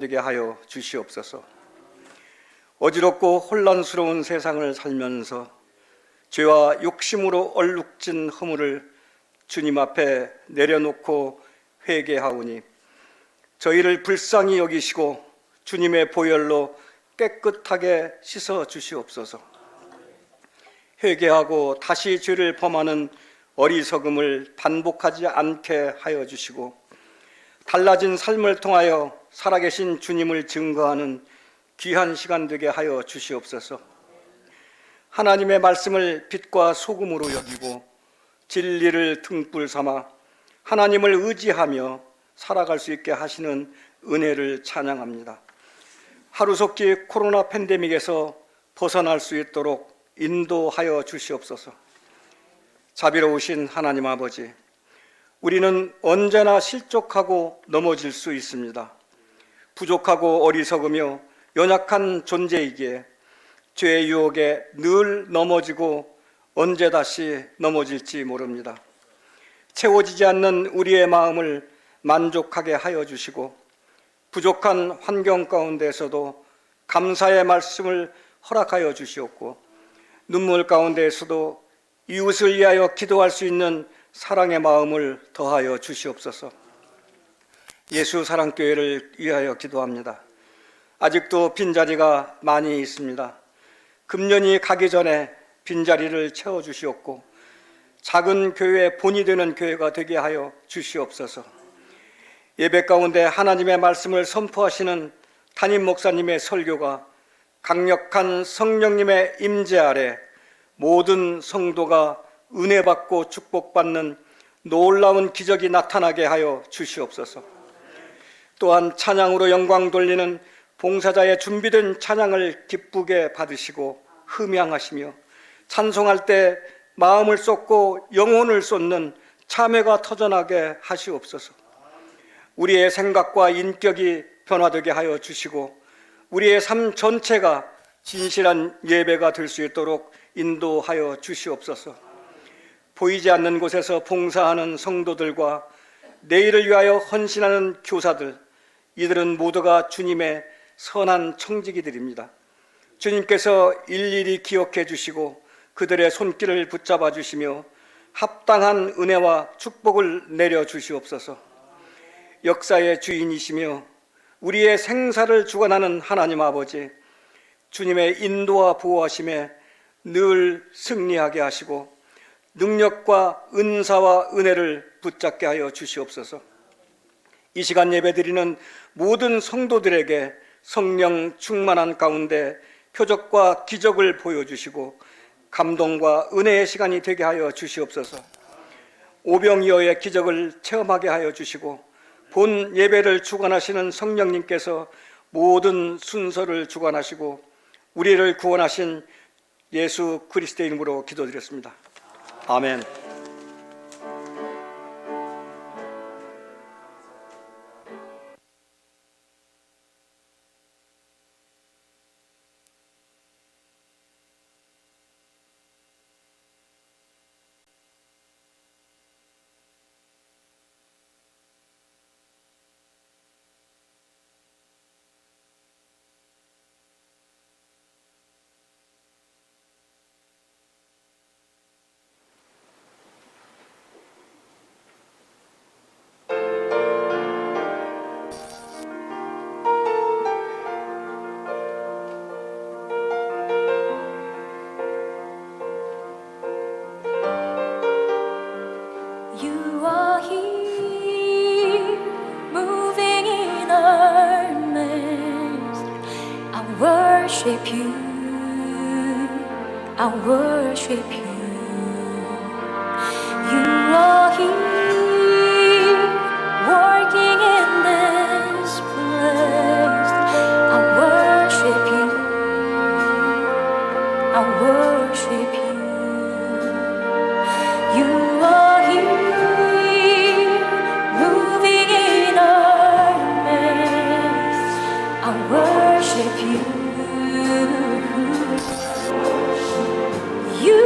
되게 하여 주시옵소서. 어지럽고 혼란스러운 세상을 살면서 죄와 욕심으로 얼룩진 허물을 주님 앞에 내려놓고 회개하오니 저희를 불쌍히 여기시고 주님의 보혈로 깨끗하게 씻어 주시옵소서. 회개하고 다시 죄를 범하는 어리석음을 반복하지 않게 하여 주시고 달라진 삶을 통하여 살아계신 주님을 증거하는 귀한 시간 되게 하여 주시옵소서. 하나님의 말씀을 빛과 소금으로 여기고 진리를 등불 삼아 하나님을 의지하며 살아갈 수 있게 하시는 은혜를 찬양합니다. 하루속히 코로나 팬데믹에서 벗어날 수 있도록 인도하여 주시옵소서. 자비로우신 하나님 아버지, 우리는 언제나 실족하고 넘어질 수 있습니다. 부족하고 어리석으며 연약한 존재이기에 죄의 유혹에 늘 넘어지고 언제 다시 넘어질지 모릅니다. 채워지지 않는 우리의 마음을 만족하게 하여 주시고 부족한 환경 가운데에서도 감사의 말씀을 허락하여 주시옵고 눈물 가운데에서도 이웃을 위하여 기도할 수 있는 사랑의 마음을 더하여 주시옵소서. 예수 사랑교회를 위하여 기도합니다. 아직도 빈자리가 많이 있습니다. 금년이 가기 전에 빈자리를 채워주시옵고 작은 교회의 본이 되는 교회가 되게 하여 주시옵소서. 예배 가운데 하나님의 말씀을 선포하시는 담임 목사님의 설교가 강력한 성령님의 임재 아래 모든 성도가 은혜 받고 축복받는 놀라운 기적이 나타나게 하여 주시옵소서. 또한 찬양으로 영광 돌리는 봉사자의 준비된 찬양을 기쁘게 받으시고 흠양하시며 찬송할 때 마음을 쏟고 영혼을 쏟는 참회가 터져나게 하시옵소서. 우리의 생각과 인격이 변화되게 하여 주시고 우리의 삶 전체가 진실한 예배가 될 수 있도록 인도하여 주시옵소서. 보이지 않는 곳에서 봉사하는 성도들과 내일을 위하여 헌신하는 교사들, 이들은 모두가 주님의 선한 청지기들입니다. 주님께서 일일이 기억해 주시고 그들의 손길을 붙잡아 주시며 합당한 은혜와 축복을 내려 주시옵소서. 역사의 주인이시며 우리의 생사를 주관하는 하나님 아버지, 주님의 인도와 보호하심에 늘 승리하게 하시고 능력과 은사와 은혜를 붙잡게 하여 주시옵소서. 이 시간 예배드리는 모든 성도들에게 성령 충만한 가운데 표적과 기적을 보여주시고 감동과 은혜의 시간이 되게 하여 주시옵소서. 오병이어의 기적을 체험하게 하여 주시고 본 예배를 주관하시는 성령님께서 모든 순서를 주관하시고 우리를 구원하신 예수 그리스도의 이름으로 기도드렸습니다. 아멘. worship you, I worship you. You are here, working in this place. I worship you, I worship you. You are here, moving in our midst. I worship you. You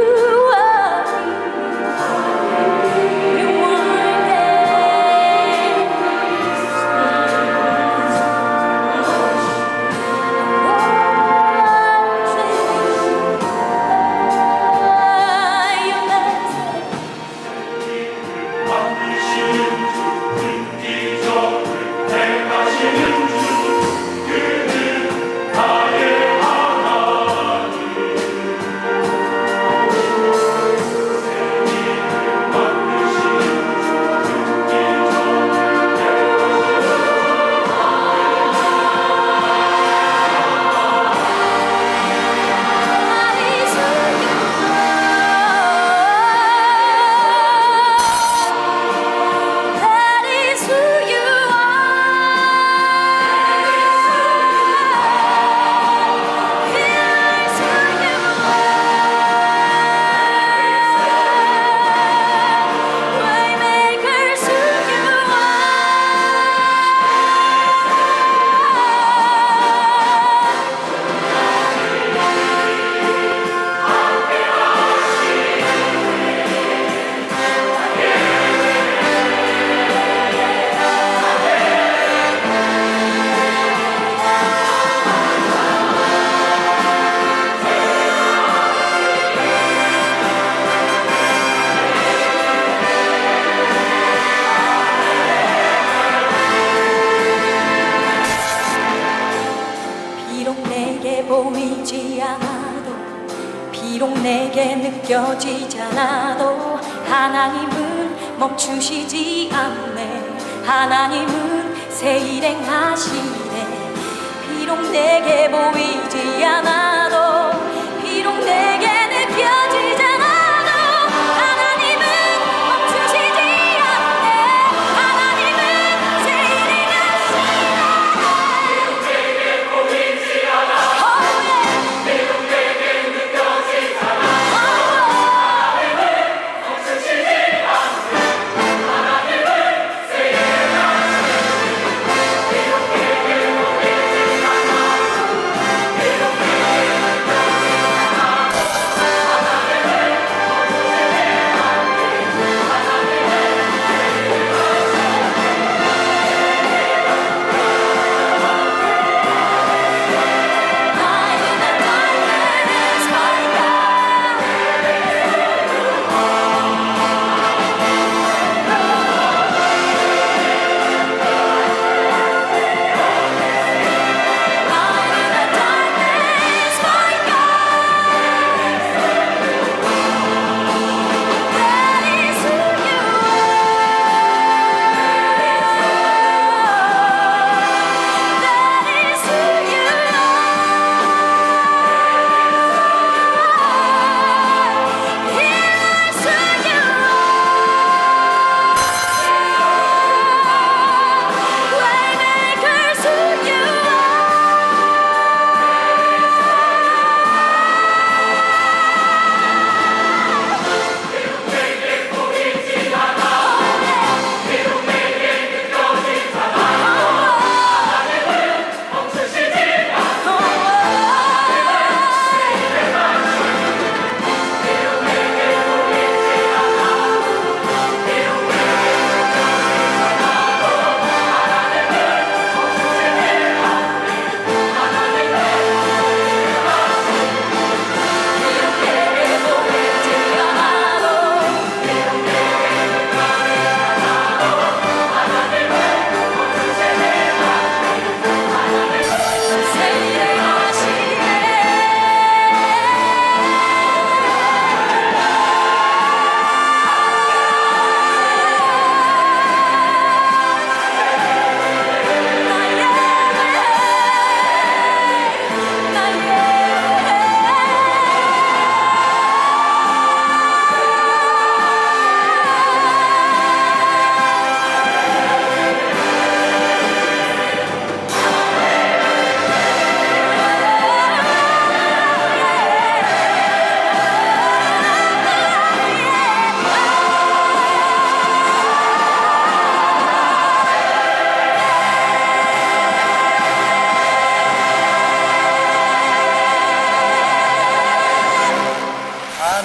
보이지 않아도 비록 내게 느껴지지 않아도 하나님은 멈추시지 않네. 하나님은 새 일행하시네. 비록 내게 보이지 않아도 비록 내게 느껴지지 않아도 하나님은 멈추시지 않네. 하나님은 새 일행하시네.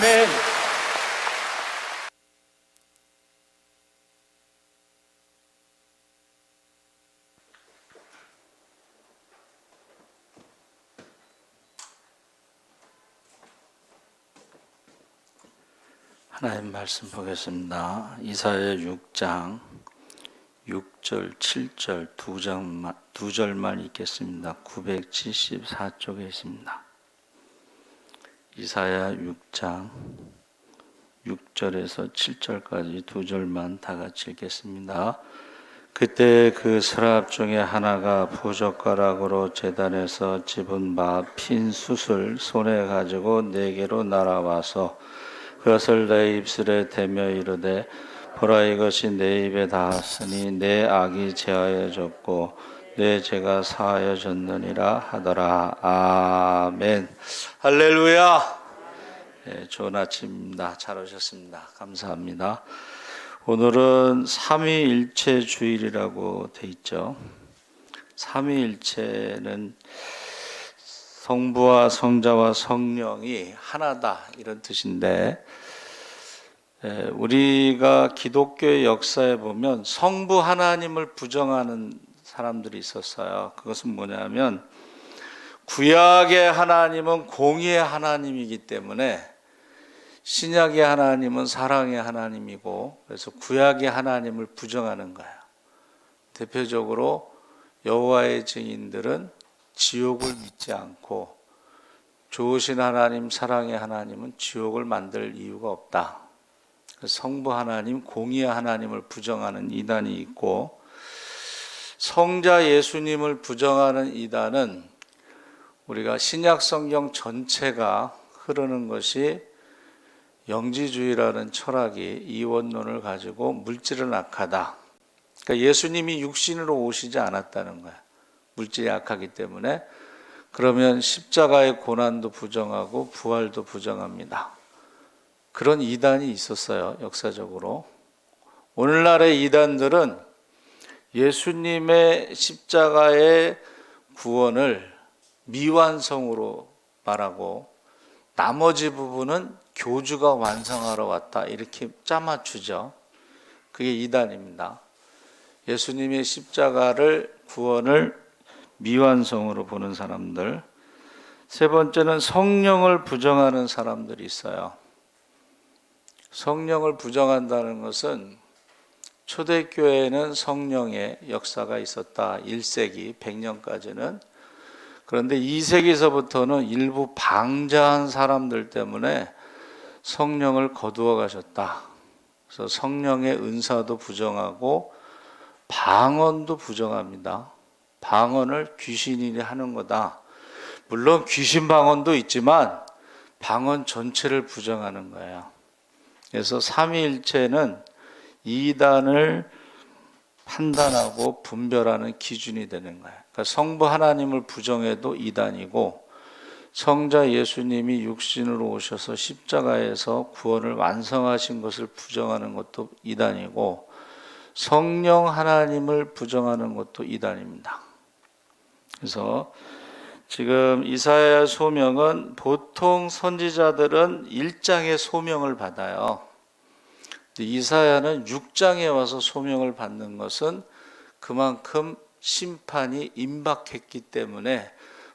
아멘. 하나님 말씀 보겠습니다. 이사야 6장 6절, 7절 두 절만 읽겠습니다. 974쪽에 있습니다. 이사야 6장 6절에서 7절까지 두 절만 다 같이 읽겠습니다. 그때 그 서랍 중에 하나가 부젓가락으로 제단에서 집은 바 핀 숯을 손에 가지고 내게로 날아와서 그것을 내 입술에 대며 이르되 보라 이것이 내 입에 닿았으니 내 악이 제하여졌고 내 죄가 사하여졌느니라 하더라. 아멘. 할렐루야. 네, 좋은 아침입니다. 잘 오셨습니다. 감사합니다. 오늘은 삼위일체 주일이라고 돼 있죠. 삼위일체는 성부와 성자와 성령이 하나다 이런 뜻인데, 우리가 기독교의 역사에 보면 성부 하나님을 부정하는 사람들이 있었어요. 그것은 뭐냐면 구약의 하나님은 공의의 하나님이기 때문에 신약의 하나님은 사랑의 하나님이고, 그래서 구약의 하나님을 부정하는 거예요. 대표적으로 여호와의 증인들은 지옥을 믿지 않고 좋으신 하나님, 사랑의 하나님은 지옥을 만들 이유가 없다. 성부 하나님, 공의의 하나님을 부정하는 이단이 있고, 성자 예수님을 부정하는 이단은 우리가 신약 성경 전체가 흐르는 것이 영지주의라는 철학이 이원론을 가지고 물질은 악하다. 그러니까 예수님이 육신으로 오시지 않았다는 거야. 물질이 악하기 때문에. 그러면 십자가의 고난도 부정하고 부활도 부정합니다. 그런 이단이 있었어요, 역사적으로. 오늘날의 이단들은 예수님의 십자가의 구원을 미완성으로 말하고 나머지 부분은 교주가 완성하러 왔다, 이렇게 짜맞추죠. 그게 이단입니다. 예수님의 십자가를, 구원을 미완성으로 보는 사람들. 세 번째는 성령을 부정하는 사람들이 있어요. 성령을 부정한다는 것은 초대교회에는 성령의 역사가 있었다. 1세기, 100년까지는. 그런데 2세기서부터는 일부 방자한 사람들 때문에 성령을 거두어 가셨다. 그래서 성령의 은사도 부정하고 방언도 부정합니다. 방언을 귀신이 하는 거다. 물론 귀신 방언도 있지만 방언 전체를 부정하는 거예요. 그래서 삼위일체는 이단을 판단하고 분별하는 기준이 되는 거예요. 그러니까 성부 하나님을 부정해도 이단이고, 성자 예수님이 육신으로 오셔서 십자가에서 구원을 완성하신 것을 부정하는 것도 이단이고, 성령 하나님을 부정하는 것도 이단입니다. 그래서 지금 이사야 소명은, 보통 선지자들은 1장의 소명을 받아요. 이사야는 6장에 와서 소명을 받는 것은 그만큼 심판이 임박했기 때문에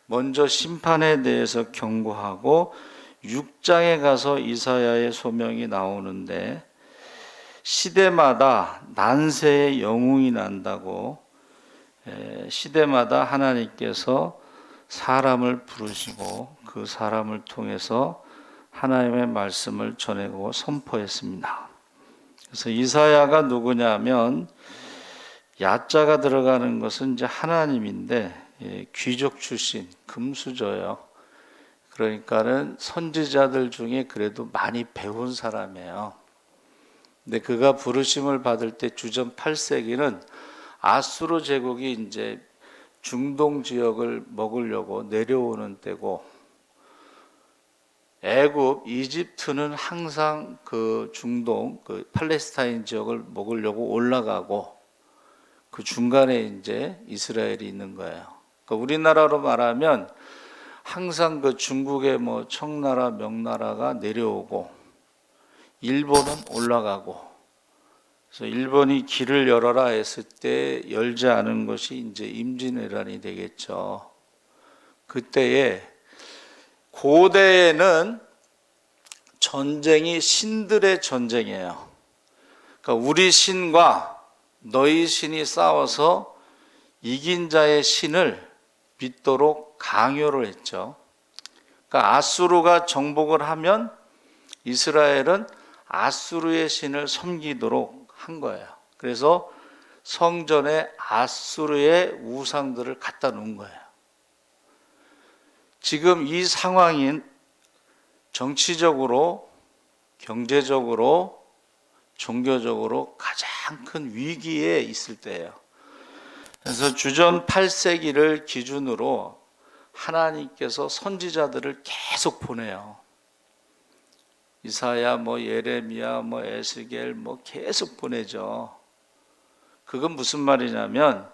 먼저 심판에 대해서 경고하고 6장에 가서 이사야의 소명이 나오는데, 시대마다 난세의 영웅이 난다고, 시대마다 하나님께서 사람을 부르시고 그 사람을 통해서 하나님의 말씀을 전하고 선포했습니다. 그래서 이사야가 누구냐면, 야자가 들어가는 것은 이제 하나님인데, 귀족 출신, 금수저예요. 그러니까는 선지자들 중에 그래도 많이 배운 사람이에요. 근데 그가 부르심을 받을 때 주전 8세기는 아수르 제국이 이제 중동 지역을 먹으려고 내려오는 때고, 애굽, 이집트는 항상 그 중동, 그 팔레스타인 지역을 먹으려고 올라가고, 그 중간에 이제 이스라엘이 있는 거예요. 그러니까 우리나라로 말하면 항상 그 중국의 뭐 청나라, 명나라가 내려오고, 일본은 올라가고, 그래서 일본이 길을 열어라 했을 때 열지 않은 것이 이제 임진왜란이 되겠죠. 그때에, 고대에는 전쟁이 신들의 전쟁이에요. 그러니까 우리 신과 너희 신이 싸워서 이긴 자의 신을 믿도록 강요를 했죠. 그러니까 아수르가 정복을 하면 이스라엘은 아수르의 신을 섬기도록 한 거예요. 그래서 성전에 아수르의 우상들을 갖다 놓은 거예요. 지금 이 상황인 정치적으로, 경제적으로, 종교적으로 가장 큰 위기에 있을 때예요. 그래서 주전 8세기를 기준으로 하나님께서 선지자들을 계속 보내요. 이사야, 예레미야, 에스겔 계속 보내죠. 그건 무슨 말이냐면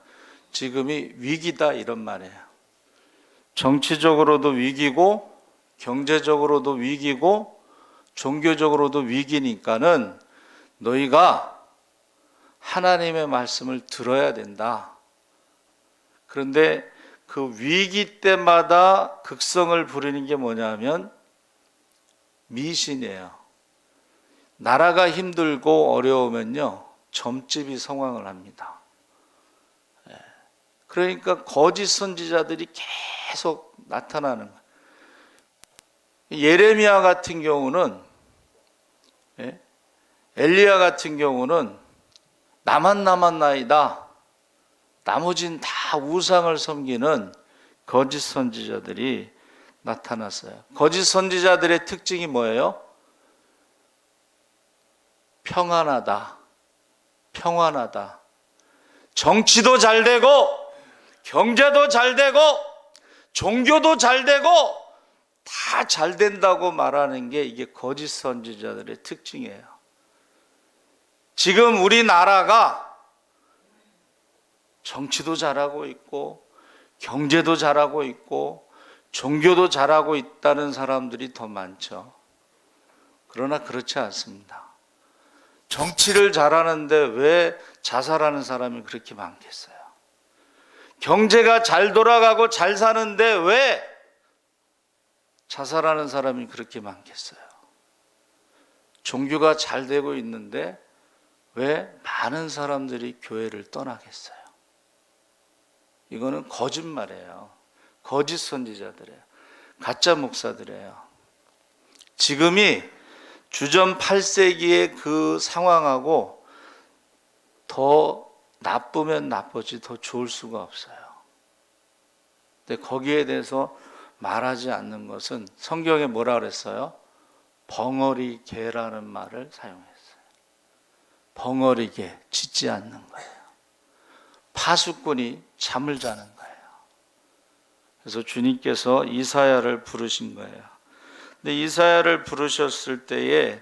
지금이 위기다, 이런 말이에요. 정치적으로도 위기고, 경제적으로도 위기고, 종교적으로도 위기니까는 너희가 하나님의 말씀을 들어야 된다. 그런데 그 위기 때마다 극성을 부리는 게 뭐냐면 미신이에요. 나라가 힘들고 어려우면요, 점집이 성황을 합니다. 그러니까 거짓 선지자들이 계속 나타나는 거예요. 예레미야 같은 경우는, 엘리야 같은 경우는 나만 남았나이다, 나머진 다 우상을 섬기는 거짓 선지자들이 나타났어요. 거짓 선지자들의 특징이 뭐예요? 평안하다, 평안하다. 정치도 잘 되고 경제도 잘 되고 종교도 잘 되고 다 잘 된다고 말하는 게 이게 거짓 선지자들의 특징이에요. 지금 우리나라가 정치도 잘하고 있고 경제도 잘하고 있고 종교도 잘하고 있다는 사람들이 더 많죠. 그러나 그렇지 않습니다. 정치를 잘하는데 왜 자살하는 사람이 그렇게 많겠어요? 경제가 잘 돌아가고 잘 사는데 왜 자살하는 사람이 그렇게 많겠어요? 종교가 잘 되고 있는데 왜 많은 사람들이 교회를 떠나겠어요? 이거는 거짓말이에요. 거짓 선지자들이에요. 가짜 목사들이에요. 지금이 주전 8세기의 그 상황하고 더 나쁘면 나쁘지 더 좋을 수가 없어요. 근데 거기에 대해서 말하지 않는 것은 성경에 뭐라 그랬어요? 벙어리 개라는 말을 사용했어요. 벙어리 개, 짖지 않는 거예요. 파수꾼이 잠을 자는 거예요. 그래서 주님께서 이사야를 부르신 거예요. 근데 이사야를 부르셨을 때에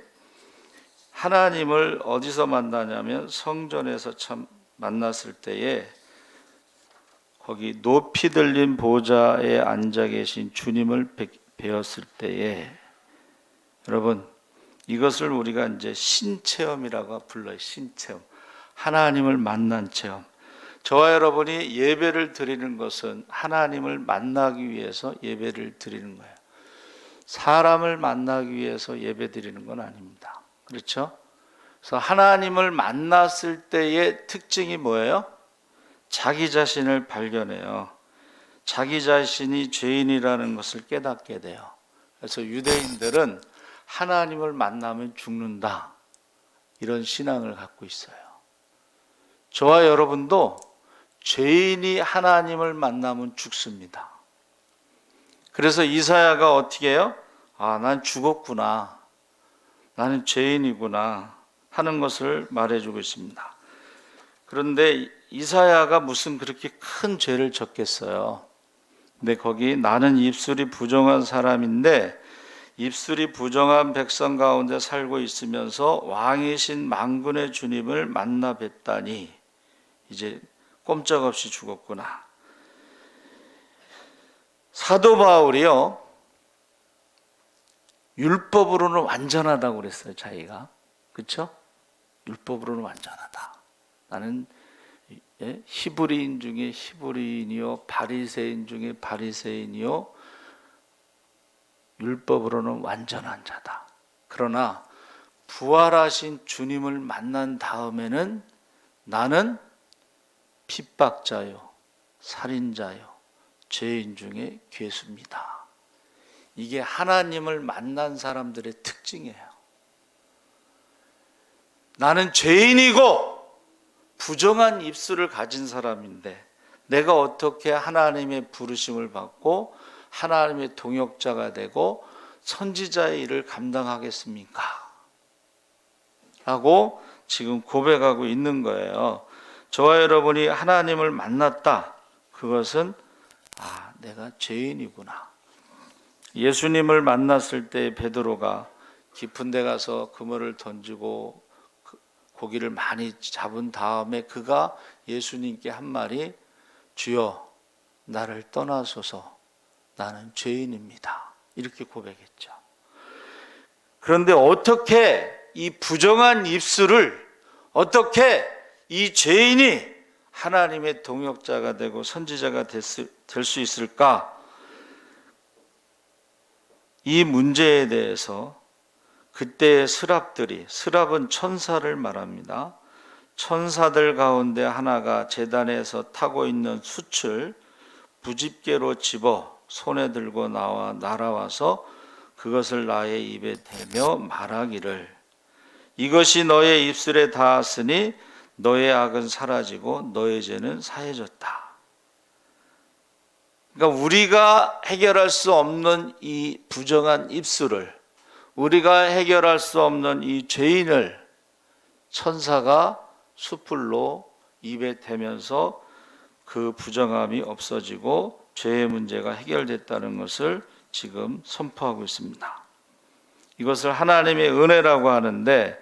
하나님을 어디서 만나냐면 성전에서 참 만났을 때에 거기 높이 들린 보좌에 앉아 계신 주님을 뵈었을 때에 여러분 이것을 우리가 이제 신체험이라고 불러요. 신체험. 하나님을 만난 체험. 저와 여러분이 예배를 드리는 것은 하나님을 만나기 위해서 예배를 드리는 거예요. 사람을 만나기 위해서 예배 드리는 건 아닙니다. 그렇죠? 그래서 하나님을 만났을 때의 특징이 뭐예요? 자기 자신을 발견해요. 자기 자신이 죄인이라는 것을 깨닫게 돼요. 그래서 유대인들은 하나님을 만나면 죽는다, 이런 신앙을 갖고 있어요. 저와 여러분도 죄인이 하나님을 만나면 죽습니다. 그래서 이사야가 어떻게 해요? 난 죽었구나, 나는 죄인이구나 하는 것을 말해주고 있습니다. 그런데 이사야가 무슨 그렇게 큰 죄를 졌겠어요? 근데 거기 나는 입술이 부정한 사람인데 입술이 부정한 백성 가운데 살고 있으면서 왕이신 만군의 주님을 만나 뵀다니 이제 꼼짝없이 죽었구나. 사도 바울이요, 율법으로는 완전하다고 그랬어요. 자기가. 그렇죠? 율법으로는 완전하다. 나는 히브리인 중에 히브리인이요 바리새인 중에 바리새인이요 율법으로는 완전한 자다. 그러나 부활하신 주님을 만난 다음에는 나는 핍박자요 살인자요 죄인 중에 괴수입니다. 이게 하나님을 만난 사람들의 특징이에요. 나는 죄인이고 부정한 입술을 가진 사람인데 내가 어떻게 하나님의 부르심을 받고 하나님의 동역자가 되고 선지자의 일을 감당하겠습니까? 라고 지금 고백하고 있는 거예요. 저와 여러분이 하나님을 만났다. 그것은 내가 죄인이구나. 예수님을 만났을 때 베드로가 깊은 데 가서 그물을 던지고 고기를 많이 잡은 다음에 그가 예수님께 한 말이 주여 나를 떠나소서 나는 죄인입니다. 이렇게 고백했죠. 그런데 어떻게 이 부정한 입술을 어떻게 이 죄인이 하나님의 동역자가 되고 선지자가 될 수 있을까? 이 문제에 대해서 그때의 스랍은 천사를 말합니다. 천사들 가운데 하나가 제단에서 타고 있는 숯을 부집개로 집어 손에 들고 날아와서 그것을 나의 입에 대며 말하기를 이것이 너의 입술에 닿았으니 너의 악은 사라지고 너의 죄는 사해졌다. 그러니까 우리가 해결할 수 없는 이 부정한 입술을, 우리가 해결할 수 없는 이 죄인을 천사가 숯불로 입에 대면서 그 부정함이 없어지고 죄의 문제가 해결됐다는 것을 지금 선포하고 있습니다. 이것을 하나님의 은혜라고 하는데,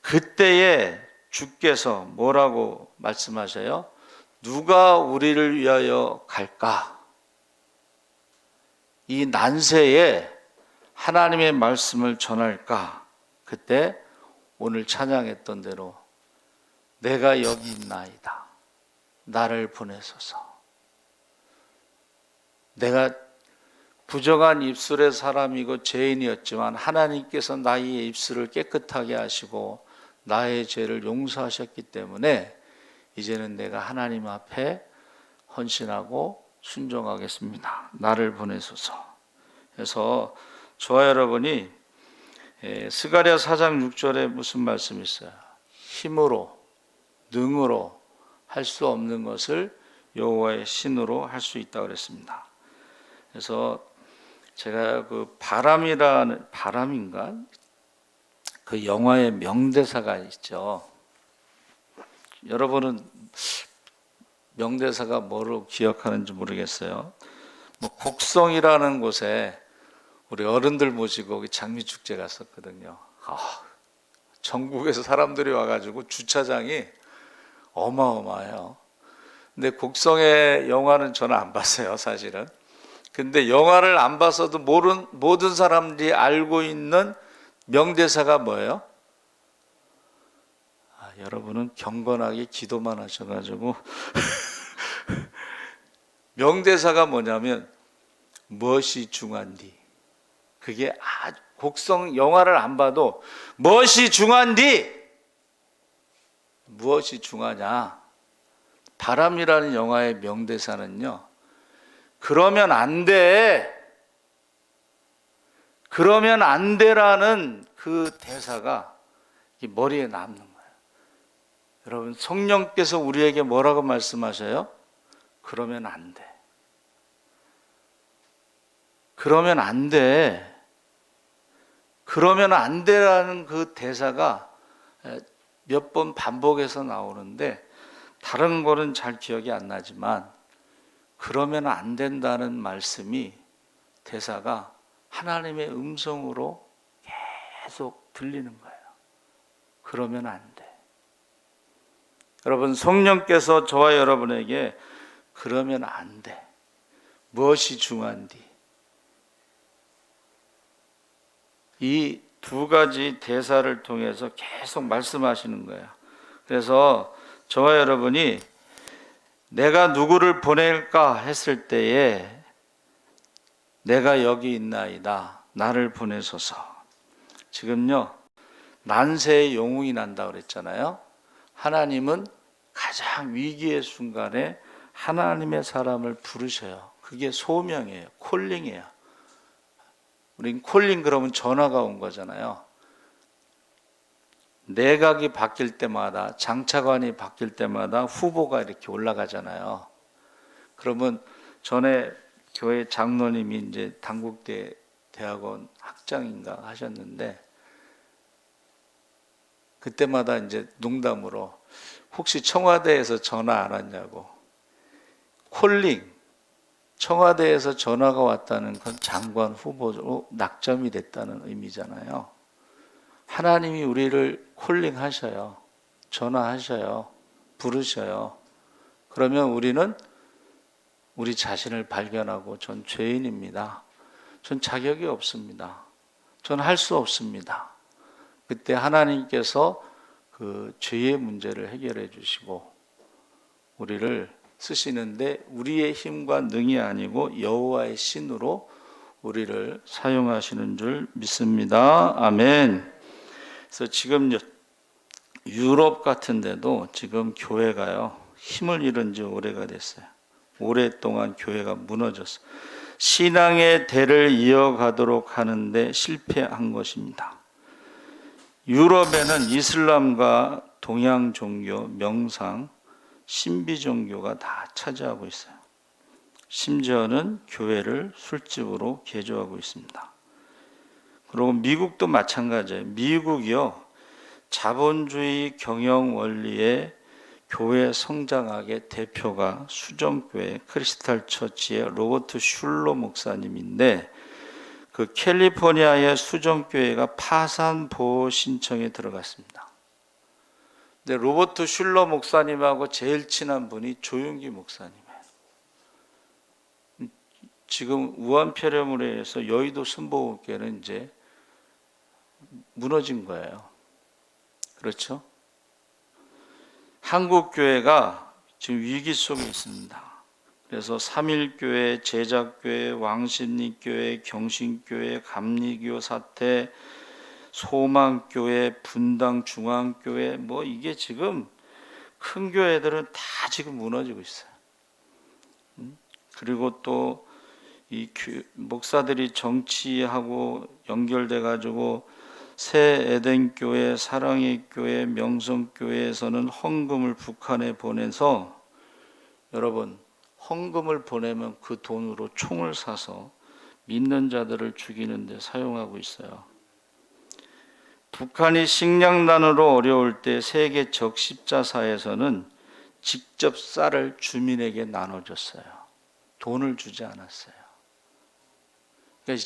그때에 주께서 뭐라고 말씀하셔요? 누가 우리를 위하여 갈까? 이 난세에 하나님의 말씀을 전할까? 그때 오늘 찬양했던 대로 내가 여기 있나이다. 나를 보내소서. 내가 부정한 입술의 사람이고 죄인이었지만 하나님께서 나의 입술을 깨끗하게 하시고 나의 죄를 용서하셨기 때문에 이제는 내가 하나님 앞에 헌신하고 순종하겠습니다. 나를 보내소서. 그래서 저와 여러분이 스가랴 4장 6절에 무슨 말씀이 있어요? 힘으로, 능으로 할 수 없는 것을 여호와의 신으로 할 수 있다고 그랬습니다. 그래서 제가 그 바람인가? 그 영화의 명대사가 있죠. 여러분은 명대사가 뭐로 기억하는지 모르겠어요. 뭐 곡성이라는 곳에 우리 어른들 모시고 장미축제 갔었거든요. 전국에서 사람들이 와가지고 주차장이 어마어마해요. 근데 곡성의 영화는 저는 안 봤어요, 사실은. 근데 영화를 안 봤어도 모든 사람들이 알고 있는 명대사가 뭐예요? 여러분은 경건하게 기도만 하셔가지고 명대사가 뭐냐면 무엇이 중한디. 그게 곡성 영화를 안 봐도 무엇이 중한디. 무엇이 중하냐. 바람이라는 영화의 명대사는요, 그러면 안 돼. 그러면 안 돼라는 그 대사가 머리에 남는 거예요. 여러분, 성령께서 우리에게 뭐라고 말씀하셔요? 그러면 안 돼. 그러면 안 돼. 그러면 안 돼라는 그 대사가 몇 번 반복해서 나오는데 다른 거는 잘 기억이 안 나지만 그러면 안 된다는 말씀이 대사가 하나님의 음성으로 계속 들리는 거예요. 그러면 안 돼. 여러분, 성령께서 저와 여러분에게 그러면 안 돼. 무엇이 중한디? 이 두 가지 대사를 통해서 계속 말씀하시는 거예요. 그래서 저와 여러분이 내가 누구를 보낼까 했을 때에 내가 여기 있나이다. 나를 보내소서. 지금요, 난세의 영웅이 난다고 그랬잖아요. 하나님은 가장 위기의 순간에 하나님의 사람을 부르셔요. 그게 소명이에요. 콜링이에요. 우린 콜링 그러면 전화가 온 거잖아요. 내각이 바뀔 때마다, 장차관이 바뀔 때마다 후보가 이렇게 올라가잖아요. 그러면 전에 교회 장로님이 이제 단국대 대학원 학장인가 하셨는데, 그때마다 이제 농담으로 혹시 청와대에서 전화 안 왔냐고. 콜링, 청와대에서 전화가 왔다는 건 장관 후보로 낙점이 됐다는 의미잖아요. 하나님이 우리를 콜링하셔요. 전화하셔요. 부르셔요. 그러면 우리는 우리 자신을 발견하고 전 죄인입니다. 전 자격이 없습니다. 전 할 수 없습니다. 그때 하나님께서 그 죄의 문제를 해결해 주시고 우리를 쓰시는데 우리의 힘과 능이 아니고 여호와의 신으로 우리를 사용하시는 줄 믿습니다. 아멘. 그래서 지금 유럽 같은 데도 지금 교회가요, 힘을 잃은 지 오래가 됐어요. 오랫동안 교회가 무너졌어요. 신앙의 대를 이어가도록 하는데 실패한 것입니다. 유럽에는 이슬람과 동양 종교, 명상, 신비 종교가 다 차지하고 있어요. 심지어는 교회를 술집으로 개조하고 있습니다. 그리고 미국도 마찬가지예요. 미국이요, 자본주의 경영 원리의 교회 성장학의 대표가 수정교회 크리스탈 처치의 로버트 슐러 목사님인데, 그 캘리포니아의 수정교회가 파산 보호 신청에 들어갔습니다. 근데 로버트 슐러 목사님하고 제일 친한 분이 조윤기 목사님이에요. 지금 우한폐렴으로 해서 여의도 순복음교회는 이제 무너진 거예요. 그렇죠? 한국교회가 지금 위기 속에 있습니다. 그래서 삼일교회, 제작교회, 왕십리교회, 경신교회, 감리교 사태, 소망교회, 분당 중앙교회, 뭐 이게 지금 큰 교회들은 다 지금 무너지고 있어요. 그리고 또 이 목사들이 정치하고 연결돼 가지고 새 에덴교회, 사랑의 교회, 명성교회에서는 헌금을 북한에 보내서, 여러분, 헌금을 보내면 그 돈으로 총을 사서 믿는 자들을 죽이는 데 사용하고 있어요. 북한이 식량난으로 어려울 때 세계 적십자사에서는 직접 쌀을 주민에게 나눠줬어요. 돈을 주지 않았어요. 그러니까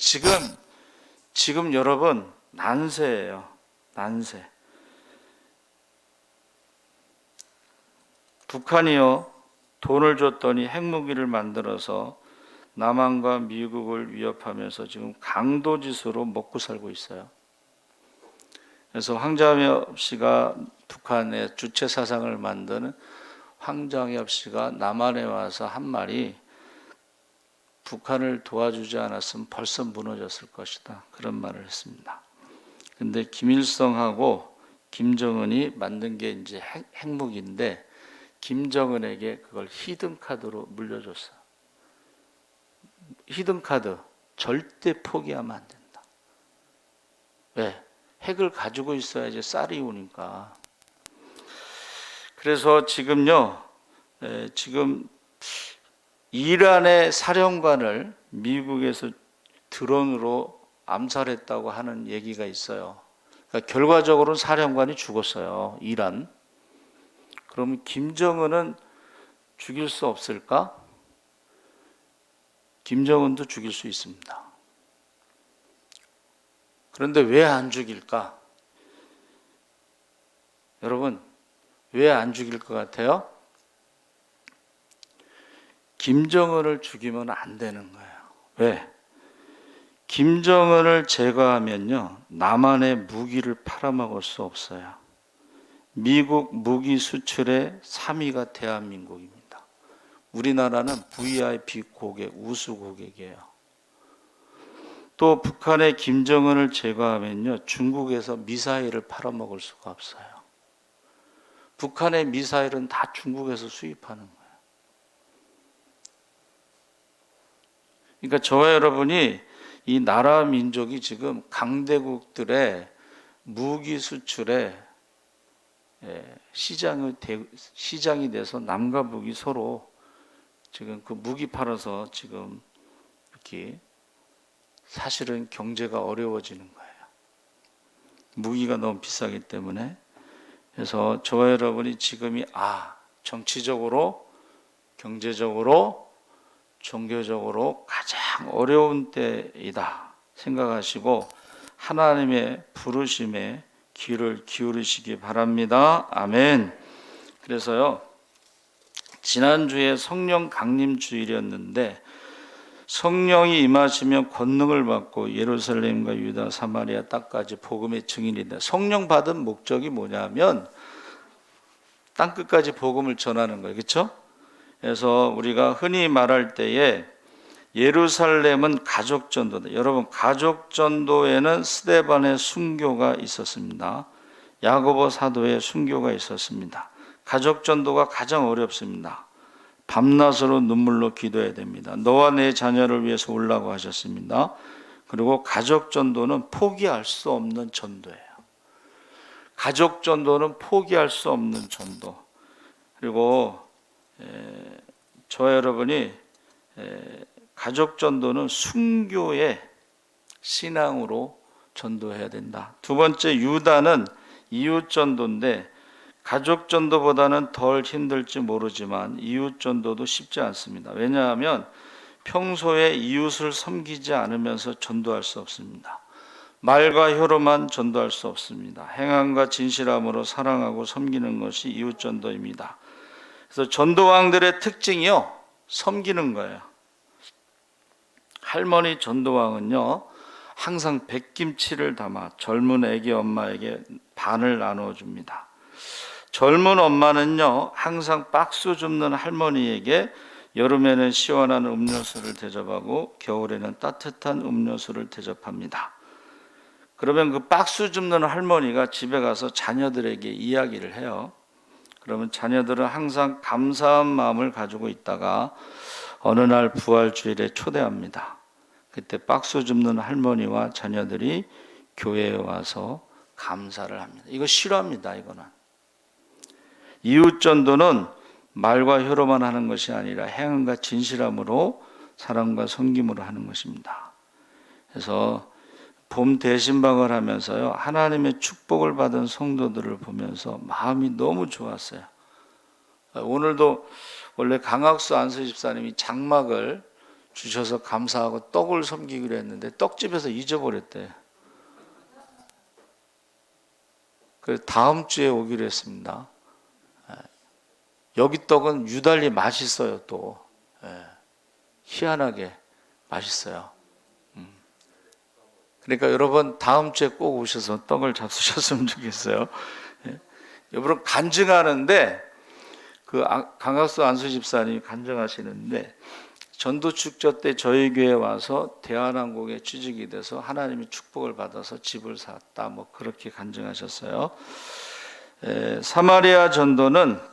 지금 여러분 난세예요. 난세. 북한이요, 돈을 줬더니 핵무기를 만들어서 남한과 미국을 위협하면서 지금 강도짓으로 먹고 살고 있어요. 그래서 황장엽 씨가 북한의 주체 사상을 만드는 황장엽 씨가 남한에 와서 한 말이, 북한을 도와주지 않았으면 벌써 무너졌을 것이다, 그런 말을 했습니다. 근데 김일성하고 김정은이 만든 게 이제 핵무기인데, 김정은에게 그걸 히든카드로 물려줬어요. 히든카드, 절대 포기하면 안 된다. 왜? 핵을 가지고 있어야지 쌀이 오니까. 그래서 지금요, 지금 이란의 사령관을 미국에서 드론으로 암살했다고 하는 얘기가 있어요. 그러니까 결과적으로는 사령관이 죽었어요, 이란. 그럼 김정은은 죽일 수 없을까? 김정은도 죽일 수 있습니다. 그런데 왜 안 죽일까? 여러분, 왜 안 죽일 것 같아요? 김정은을 죽이면 안 되는 거예요. 왜? 김정은을 제거하면요, 남한의 무기를 팔아먹을 수 없어요. 미국 무기 수출의 3위가 대한민국입니다. 우리나라는 VIP 고객, 우수 고객이에요. 또 북한의 김정은을 제거하면요, 중국에서 미사일을 팔아먹을 수가 없어요. 북한의 미사일은 다 중국에서 수입하는 거예요. 그러니까 저와 여러분이 이 나라 민족이 지금 강대국들의 무기 수출에 시장이 돼서 남과 북이 서로 지금 그 무기 팔아서 지금 이렇게 사실은 경제가 어려워지는 거예요. 무기가 너무 비싸기 때문에. 그래서 저와 여러분이 지금이 정치적으로, 경제적으로, 종교적으로 가장 어려운 때이다 생각하시고 하나님의 부르심에 귀를 기울이시기 바랍니다. 아멘. 그래서요, 지난주에 성령 강림 주일이었는데, 성령이 임하시면 권능을 받고 예루살렘과 유다 사마리아 땅까지 복음의 증인이다. 성령 받은 목적이 뭐냐면 땅끝까지 복음을 전하는 거예요. 그렇죠? 그래서 우리가 흔히 말할 때에 예루살렘은 가족전도다. 여러분, 가족전도에는 스데반의 순교가 있었습니다. 야고보 사도의 순교가 있었습니다. 가족전도가 가장 어렵습니다. 밤낮으로 눈물로 기도해야 됩니다. 너와 내 자녀를 위해서 울라고 하셨습니다. 그리고 가족 전도는 포기할 수 없는 전도예요. 가족 전도는 포기할 수 없는 전도. 그리고 저 여러분이 가족 전도는 순교의 신앙으로 전도해야 된다. 두 번째, 유다는 이웃 전도인데 가족 전도보다는 덜 힘들지 모르지만 이웃 전도도 쉽지 않습니다. 왜냐하면 평소에 이웃을 섬기지 않으면서 전도할 수 없습니다. 말과 혀로만 전도할 수 없습니다. 행함과 진실함으로 사랑하고 섬기는 것이 이웃 전도입니다. 그래서 전도왕들의 특징이요, 섬기는 거예요. 할머니 전도왕은요, 항상 백김치를 담아 젊은 아기 엄마에게 반을 나누어 줍니다. 젊은 엄마는요, 항상 박수 줍는 할머니에게 여름에는 시원한 음료수를 대접하고 겨울에는 따뜻한 음료수를 대접합니다. 그러면 그 박수 줍는 할머니가 집에 가서 자녀들에게 이야기를 해요. 그러면 자녀들은 항상 감사한 마음을 가지고 있다가 어느 날 부활주일에 초대합니다. 그때 박수 줍는 할머니와 자녀들이 교회에 와서 감사를 합니다. 이거 싫어합니다. 이거는. 이웃전도는 말과 혀로만 하는 것이 아니라 행함과 진실함으로 사랑과 섬김으로 하는 것입니다. 그래서 봄 대신방을 하면서요, 하나님의 축복을 받은 성도들을 보면서 마음이 너무 좋았어요. 오늘도 원래 강학수 안수 집사님이 장막을 주셔서 감사하고 떡을 섬기기로 했는데 떡집에서 잊어버렸대요. 그래서 다음 주에 오기로 했습니다. 여기 떡은 유달리 맛있어요. 또 희한하게 맛있어요. 그러니까 여러분 다음 주에 꼭 오셔서 떡을 잡수셨으면 좋겠어요. 여러분 간증하는데 그 강학수 안수 집사님이 간증하시는데 전도 축제 때 저희 교회에 와서 대한항공에 취직이 돼서 하나님의 축복을 받아서 집을 샀다, 뭐 그렇게 간증하셨어요. 사마리아 전도는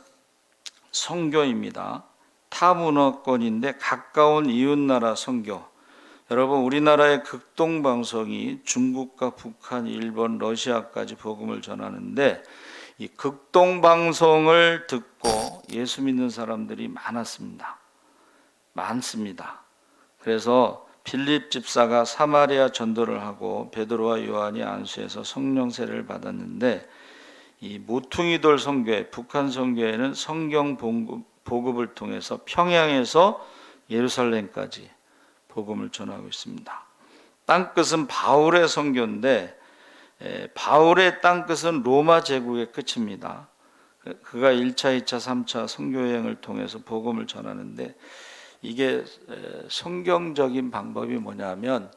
선교입니다. 타 문화권인데 가까운 이웃나라 선교. 여러분, 우리나라의 극동방송이 중국과 북한, 일본, 러시아까지 복음을 전하는데 이 극동방송을 듣고 예수 믿는 사람들이 많습니다. 그래서 빌립 집사가 사마리아 전도를 하고 베드로와 요한이 안수해서 성령 세례를 받았는데 이 모퉁이돌 선교회, 북한 선교회는 성경 보급을 통해서 평양에서 예루살렘까지 복음을 전하고 있습니다. 땅끝은 바울의 선교인데 바울의 땅끝은 로마 제국의 끝입니다. 그가 1차, 2차, 3차 선교 여행을 통해서 복음을 전하는데 이게 성경적인 방법이 뭐냐면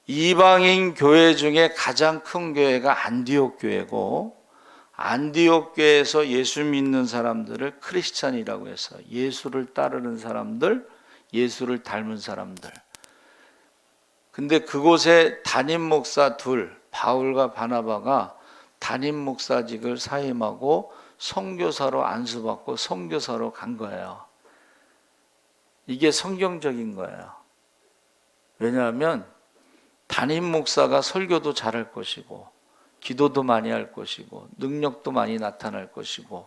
이방인 교회 중에 가장 큰 교회가 안디옥 교회고 안디옥 교회에서 예수 믿는 사람들을 크리스찬이라고 해서 예수를 따르는 사람들, 예수를 닮은 사람들. 근데 그곳에 담임 목사 둘, 바울과 바나바가 담임 목사직을 사임하고 선교사로 안수받고 선교사로 간 거예요. 이게 성경적인 거예요. 왜냐하면 담임 목사가 설교도 잘할 것이고 기도도 많이 할 것이고 능력도 많이 나타날 것이고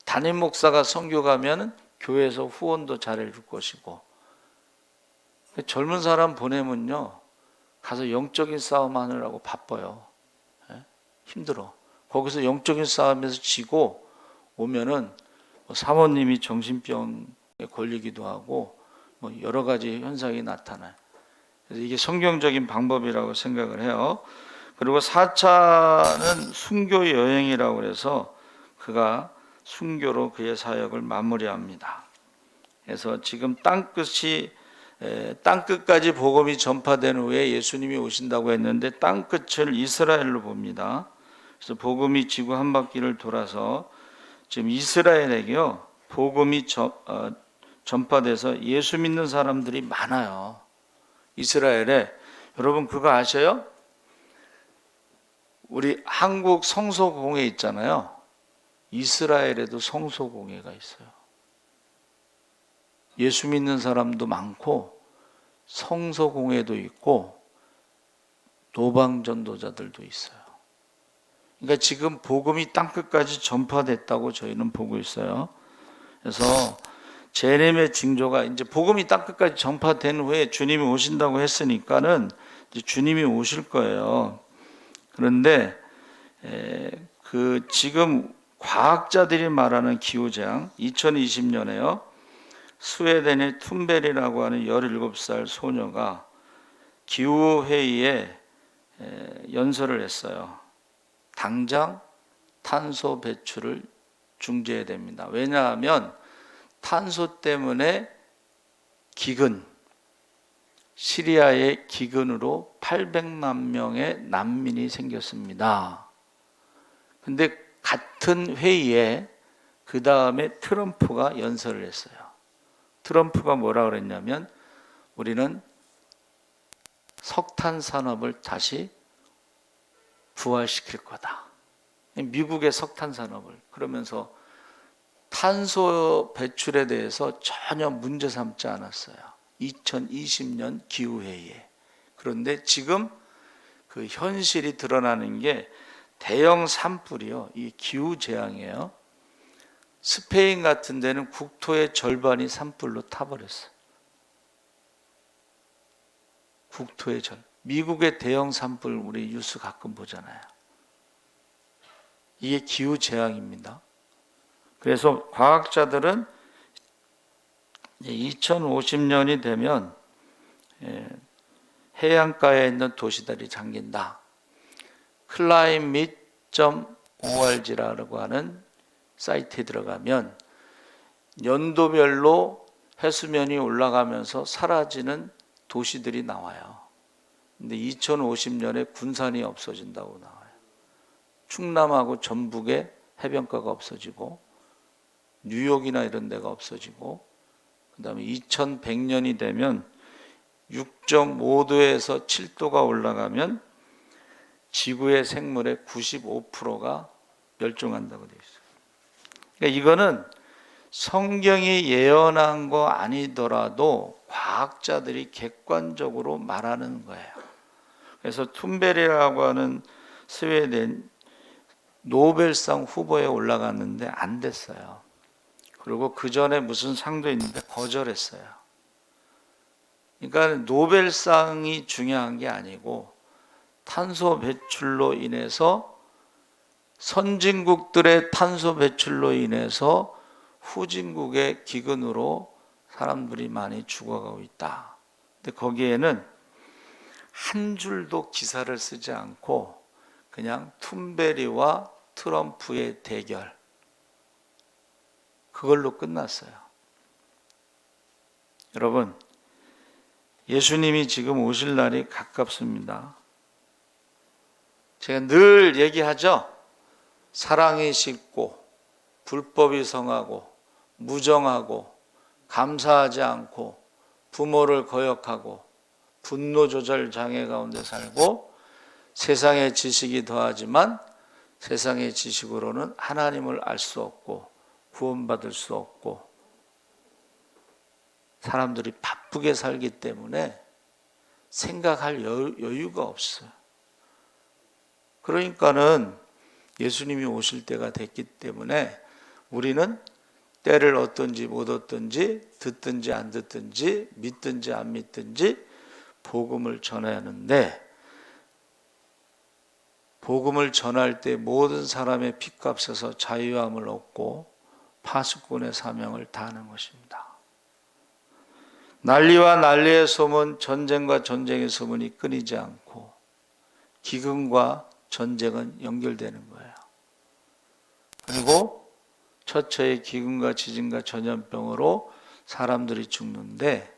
담임 목사가 선교 가면 교회에서 후원도 잘해 줄 것이고 젊은 사람 보내면요 가서 영적인 싸움 하느라고 바빠요. 힘들어. 거기서 영적인 싸움에서 지고 오면은 사모님이 정신병에 걸리기도 하고 뭐 여러 가지 현상이 나타나요. 그래서 이게 성경적인 방법이라고 생각을 해요. 그리고 4차는 순교 여행이라고 해서 그가 순교로 그의 사역을 마무리합니다. 그래서 지금 땅끝까지 복음이 전파된 후에 예수님이 오신다고 했는데 땅끝을 이스라엘로 봅니다. 그래서 복음이 지구 한 바퀴를 돌아서 지금 이스라엘에게요 복음이 전파돼서 예수 믿는 사람들이 많아요. 이스라엘에. 여러분 그거 아셔요? 우리 한국 성소공회 있잖아요. 이스라엘에도 성소공회가 있어요. 예수 믿는 사람도 많고 성소공회도 있고 노방전도자들도 있어요. 그러니까 지금 복음이 땅끝까지 전파됐다고 저희는 보고 있어요. 그래서 재림의 징조가 이제 복음이 땅끝까지 전파된 후에 주님이 오신다고 했으니까는 이제 주님이 오실 거예요. 그런데 그 지금 과학자들이 말하는 기후재앙 2020년에요. 스웨덴의 툰베리라고 하는 17살 소녀가 기후회의에 연설을 했어요. 당장 탄소 배출을 중지해야 됩니다. 왜냐하면 탄소 때문에 기근, 시리아의 기근으로 800만 명의 난민이 생겼습니다. 근데 같은 회의에 그 다음에 트럼프가 연설을 했어요. 트럼프가 뭐라 그랬냐면 우리는 석탄 산업을 다시 부활시킬 거다. 미국의 석탄 산업을. 그러면서 탄소 배출에 대해서 전혀 문제 삼지 않았어요. 2020년 기후회의에. 그런데 지금 그 현실이 드러나는 게 대형 산불이요. 이 기후재앙이에요. 스페인 같은 데는 국토의 절반이 산불로 타버렸어요. 국토의 미국의 대형 산불 우리 뉴스 가끔 보잖아요. 이게 기후재앙입니다. 그래서 과학자들은 2050년이 되면 해안가에 있는 도시들이 잠긴다. climate.org라고 하는 사이트에 들어가면 연도별로 해수면이 올라가면서 사라지는 도시들이 나와요. 근데 2050년에 군산이 없어진다고 나와요. 충남하고 전북의 해변가가 없어지고 뉴욕이나 이런 데가 없어지고 그 다음에 2100년이 되면 6.5도에서 7도가 올라가면 지구의 생물의 95%가 멸종한다고 되어 있어요. 그러니까 이거는 성경이 예언한 거 아니더라도 과학자들이 객관적으로 말하는 거예요. 그래서 툰베리라고 하는 스웨덴 노벨상 후보에 올라갔는데 안 됐어요. 그리고 그 전에 무슨 상도 있는데 거절했어요. 그러니까 노벨상이 중요한 게 아니고 탄소 배출로 인해서 선진국들의 탄소 배출로 인해서 후진국의 기근으로 사람들이 많이 죽어가고 있다. 근데 거기에는 한 줄도 기사를 쓰지 않고 그냥 툰베리와 트럼프의 대결 그걸로 끝났어요. 여러분, 예수님이 지금 오실 날이 가깝습니다. 제가 늘 얘기하죠. 사랑이 식고 불법이 성하고 무정하고 감사하지 않고 부모를 거역하고 분노 조절 장애 가운데 살고 세상의 지식이 더하지만 세상의 지식으로는 하나님을 알 수 없고 구원받을 수 없고 사람들이 바쁘게 살기 때문에 생각할 여유가 없어요. 그러니까는 예수님이 오실 때가 됐기 때문에 우리는 때를 얻든지 못 얻든지 듣든지 안 듣든지 믿든지 안 믿든지 복음을 전해야 하는데 복음을 전할 때 모든 사람의 핏값에서 자유함을 얻고 파수꾼의 사명을 다하는 것입니다. 난리와 난리의 소문, 전쟁과 전쟁의 소문이 끊이지 않고 기근과 전쟁은 연결되는 거예요. 그리고 처처의 기근과 지진과 전염병으로 사람들이 죽는데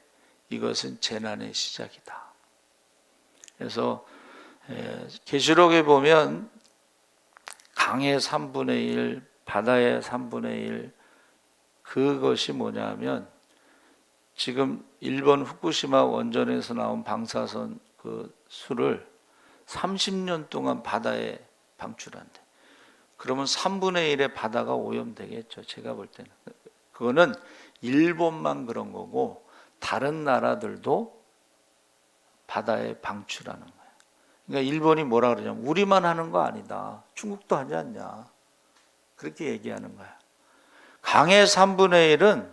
이것은 재난의 시작이다. 그래서 계시록에 보면 강의 3분의 1, 바다의 3분의 1 그것이 뭐냐면 지금 일본 후쿠시마 원전에서 나온 방사선 그 수를 30년 동안 바다에 방출한대. 그러면 3분의 1의 바다가 오염되겠죠. 제가 볼 때는. 그거는 일본만 그런 거고 다른 나라들도 바다에 방출하는 거예요. 그러니까 일본이 뭐라 그러냐면 우리만 하는 거 아니다. 중국도 하지 않냐. 그렇게 얘기하는 거야. 강의 3분의 1은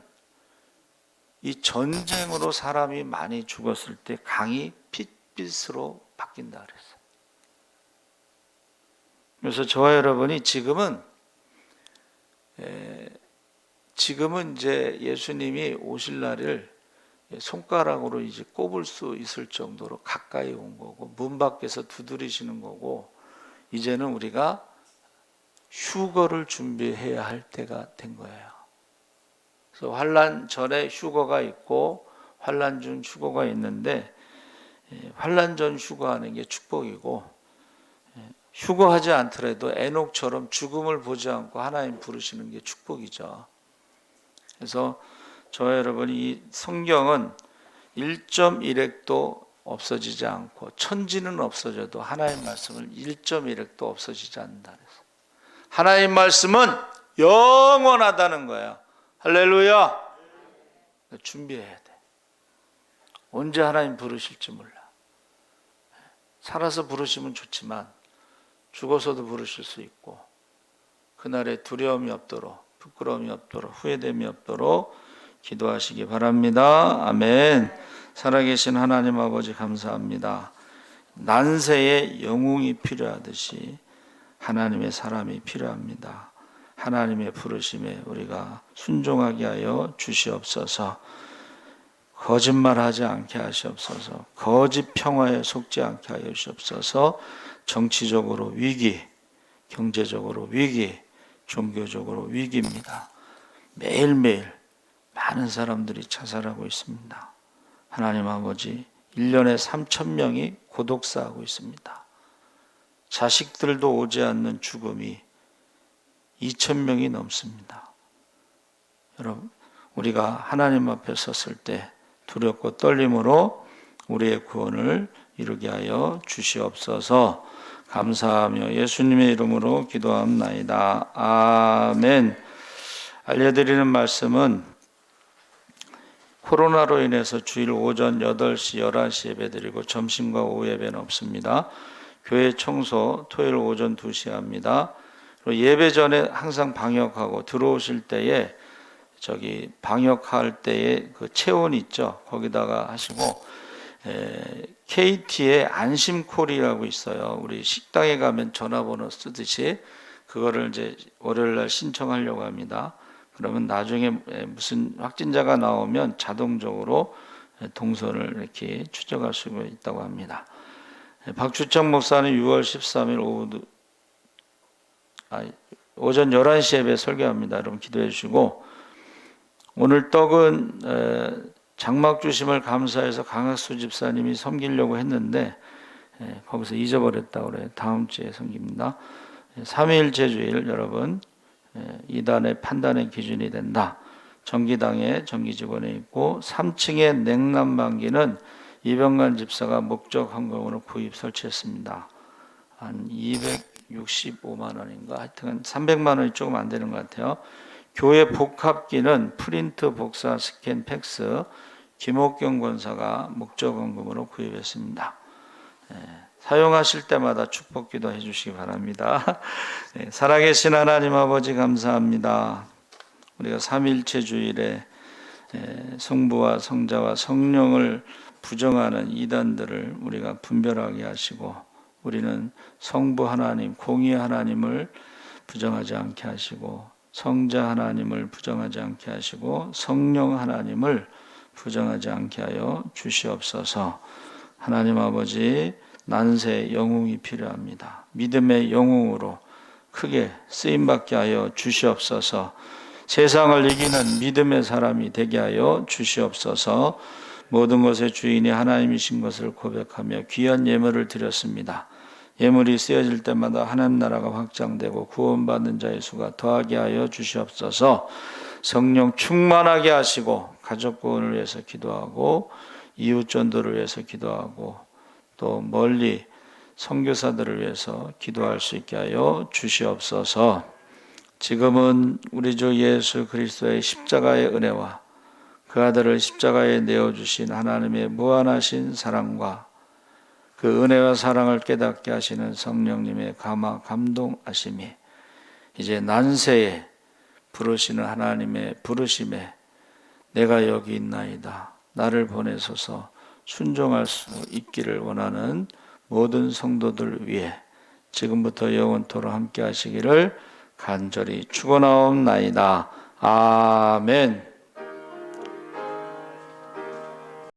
이 전쟁으로 사람이 많이 죽었을 때 강이 핏빛으로 바뀐다 그랬어요. 그래서 저와 여러분이 지금은 이제 예수님이 오실 날을 손가락으로 이제 꼽을 수 있을 정도로 가까이 온 거고 문 밖에서 두드리시는 거고 이제는 우리가 휴거를 준비해야 할 때가 된 거예요. 그래서 환난 전에 휴거가 있고 환난 중 휴거가 있는데 환난 전 휴거하는 게 축복이고 휴거하지 않더라도 에녹처럼 죽음을 보지 않고 하나님 부르시는 게 축복이죠. 그래서 저와 여러분이 이 성경은 1.1핵도 없어지지 않고 천지는 없어져도 하나님 말씀은 1.1핵도 없어지지 않는다 그랬어요. 하나님 말씀은 영원하다는 거예요. 할렐루야. 준비해야 돼. 언제 하나님 부르실지 몰라. 살아서 부르시면 좋지만 죽어서도 부르실 수 있고 그날에 두려움이 없도록 부끄러움이 없도록 후회됨이 없도록 기도하시기 바랍니다. 아멘. 살아계신 하나님 아버지 감사합니다. 난세에 영웅이 필요하듯이 하나님의 사람이 필요합니다. 하나님의 부르심에 우리가 순종하게 하여 주시옵소서. 거짓말하지 않게 하시옵소서. 거짓 평화에 속지 않게 하여 주시옵소서. 정치적으로 위기, 경제적으로 위기, 종교적으로 위기입니다. 매일매일 많은 사람들이 자살하고 있습니다. 하나님 아버지, 1년에 3,000명이 고독사하고 있습니다. 자식들도 오지 않는 죽음이 2,000명이 넘습니다. 여러분, 우리가 하나님 앞에 섰을 때 두렵고 떨림으로 우리의 구원을 이루게 하여 주시옵소서. 감사하며 예수님의 이름으로 기도합나이다. 아멘. 알려드리는 말씀은 코로나로 인해서 주일 오전 8시, 11시 예배드리고 점심과 오후 예배는 없습니다. 교회 청소 토요일 오전 2시에 합니다. 그리고 예배 전에 항상 방역하고 들어오실 때에 방역할 때에 그 체온 있죠. 거기다가 하시고 KT의 안심콜이라고 있어요. 우리 식당에 가면 전화번호 쓰듯이 그거를 이제 월요일 날 신청하려고 합니다. 그러면 나중에 무슨 확진자가 나오면 자동적으로 동선을 이렇게 추적할 수 있다고 합니다. 박주청 목사는 6월 13일 오전 11시 예배 설교합니다. 여러분 기도해 주시고 오늘 떡은 장막 주심을 감사해서 강학수 집사님이 섬기려고 했는데 거기서 잊어버렸다고 그래요. 다음 주에 섬깁니다. 3.1 주일 여러분 이단의 판단의 기준이 된다. 정기당에 정기직원에 있고 3층에 냉난방기는 이병관 집사가 목적 헌금으로 구입 설치했습니다. 한 265만 원인가 하여튼 300만 원이 조금 안 되는 것 같아요. 교회 복합기는 프린트, 복사, 스캔, 팩스 김옥경 권사가 목적 헌금으로 구입했습니다. 사용하실 때마다 축복기도 해주시기 바랍니다. 살아계신 하나님 아버지 감사합니다. 우리가 3.1체 주일에 성부와 성자와 성령을 부정하는 이단들을 우리가 분별하게 하시고 우리는 성부 하나님, 공의 하나님을 부정하지 않게 하시고 성자 하나님을 부정하지 않게 하시고 성령 하나님을 부정하지 않게 하여 주시옵소서. 하나님 아버지 난세 영웅이 필요합니다. 믿음의 영웅으로 크게 쓰임받게 하여 주시옵소서. 세상을 이기는 믿음의 사람이 되게 하여 주시옵소서. 모든 것의 주인이 하나님이신 것을 고백하며 귀한 예물을 드렸습니다. 예물이 쓰여질 때마다 하나님 나라가 확장되고 구원받는 자의 수가 더하게 하여 주시옵소서. 성령 충만하게 하시고 가족 구원을 위해서 기도하고 이웃 전도를 위해서 기도하고 또 멀리 선교사들을 위해서 기도할 수 있게 하여 주시옵소서. 지금은 우리 주 예수 그리스도의 십자가의 은혜와 그 아들을 십자가에 내어주신 하나님의 무한하신 사랑과 그 은혜와 사랑을 깨닫게 하시는 성령님의 감동하심이 이제 난세에 부르시는 하나님의 부르심에 내가 여기 있나이다, 나를 보내소서 순종할 수 있기를 원하는 모든 성도들 위해 지금부터 영원토록 함께 하시기를 간절히 축원하옵나이다. 아멘.